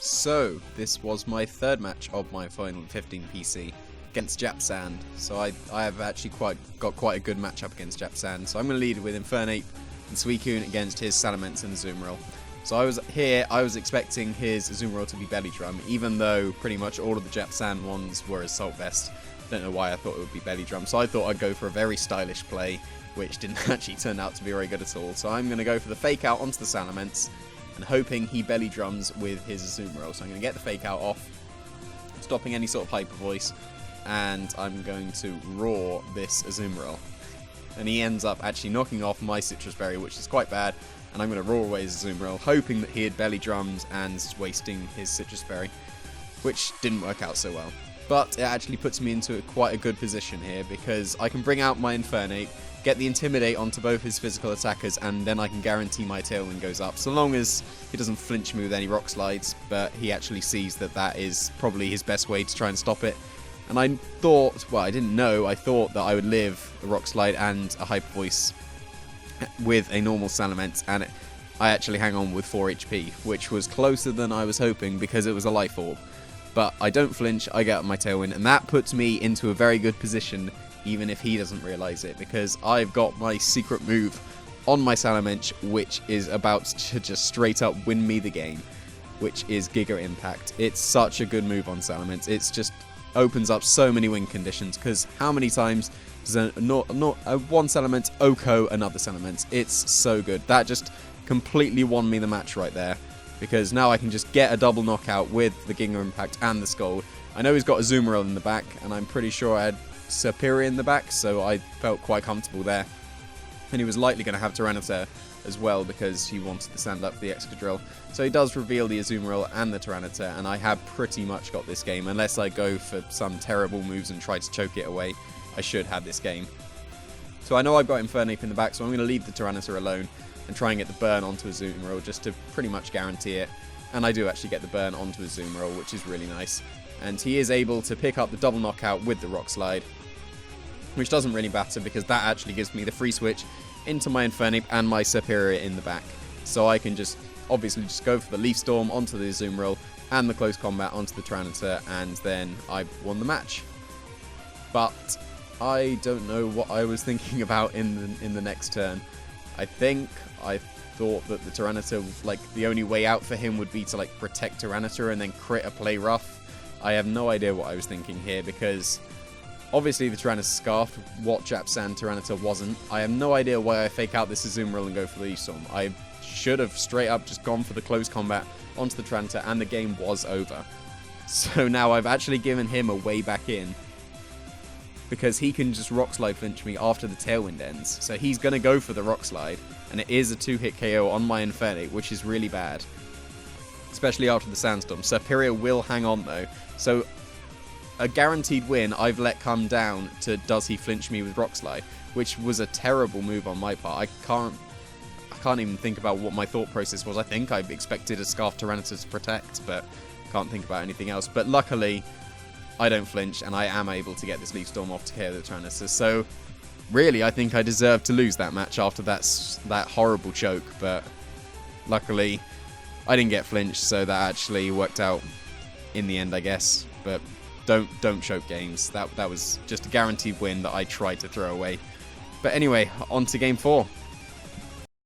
So, this was my third match of my Final 15 PC against Japsand. So I have actually got quite a good matchup against Japsand. So I'm going to lead with Infernape and Suicune against his Salamence and Azumarill. So I was expecting his Azumarill to be Belly Drum, even though pretty much all of the Japsand ones were Assault Vest. Don't know why I thought it would be Belly Drum. So I thought I'd go for a very stylish play, which didn't actually turn out to be very good at all. So I'm going to go for the Fake Out onto the Salamence, and hoping he Belly Drums with his Azumarill. So I'm going to get the Fake Out off, stopping any sort of Hyper Voice, and I'm going to Roar this Azumarill. And he ends up actually knocking off my Citrus Berry, which is quite bad, and I'm going to Roar away his Azumarill, hoping that he had Belly Drums and wasting his Citrus Berry, which didn't work out so well. But it actually puts me into quite a good position here, because I can bring out my Infernape, get the Intimidate onto both his physical attackers, and then I can guarantee my Tailwind goes up, so long as he doesn't flinch me with any Rock Slides, but he actually sees that that is probably his best way to try and stop it. And I thought, well, I didn't know, I thought that I would live a Rock Slide and a Hyper Voice with a normal Salamence, and I actually hang on with 4 HP, which was closer than I was hoping because it was a Life Orb. But I don't flinch, I get up my Tailwind, and that puts me into a very good position, even if he doesn't realise it, because I've got my secret move on my Salamence, which is about to just straight up win me the game, which is Giga Impact. It's such a good move on Salamence. It's just opens up so many win conditions, because how many times does one Salamence OHKO another Salamence? It's so good. That just completely won me the match right there, because now I can just get a double knockout with the Giga Impact and the Scold. I know he's got Azumarill in the back, and I'm pretty sure I had Serperior in the back, so I felt quite comfortable there. And he was likely going to have Tyranitar as well, because he wanted to stand up for the Excadrill. So he does reveal the Azumarill and the Tyranitar, and I have pretty much got this game. Unless I go for some terrible moves and try to choke it away, I should have this game. So I know I've got Infernape in the back, so I'm going to leave the Tyranitar alone and try and get the burn onto Azumarill, just to pretty much guarantee it. And I do actually get the burn onto Azumarill, which is really nice. And he is able to pick up the double knockout with the Rock Slide, which doesn't really matter, because that actually gives me the free switch into my Infernape and my Serperior in the back. So I can just obviously just go for the Leaf Storm onto the Azumarill and the Close Combat onto the Tyranitar, and then I won the match. But I don't know what I was thinking about in the next turn. I think I thought that the Tyranitar, like, the only way out for him would be to, like, protect Tyranitar and then crit a Play Rough. I have no idea what I was thinking here, because obviously the Tyranitar scarfed what Japsand Tyranitar wasn't. I have no idea why I fake out this Azumarill and go for the Leaf Storm. I should have straight up just gone for the Close Combat onto the Tyranitar, and the game was over. So now I've actually given him a way back in, because he can just Rock Slide flinch me after the Tailwind ends. So he's going to go for the Rock Slide, and it is a 2-hit KO on my Infernape, which is really bad, especially after the Sandstorm. Serperior will hang on though, so a guaranteed win I've let come down to does he flinch me with Rock Slide, which was a terrible move on my part. I can't even think about what my thought process was. I think I expected a Scarf Tyranitar to protect, but can't think about anything else. But luckily, I don't flinch, and I am able to get this Leaf Storm off to KO the Tyranitar. So really, I think I deserved to lose that match after that horrible choke, but luckily I didn't get flinched, so that actually worked out in the end, I guess. But don't choke games. That was just a guaranteed win that I tried to throw away. But anyway, on to game 4.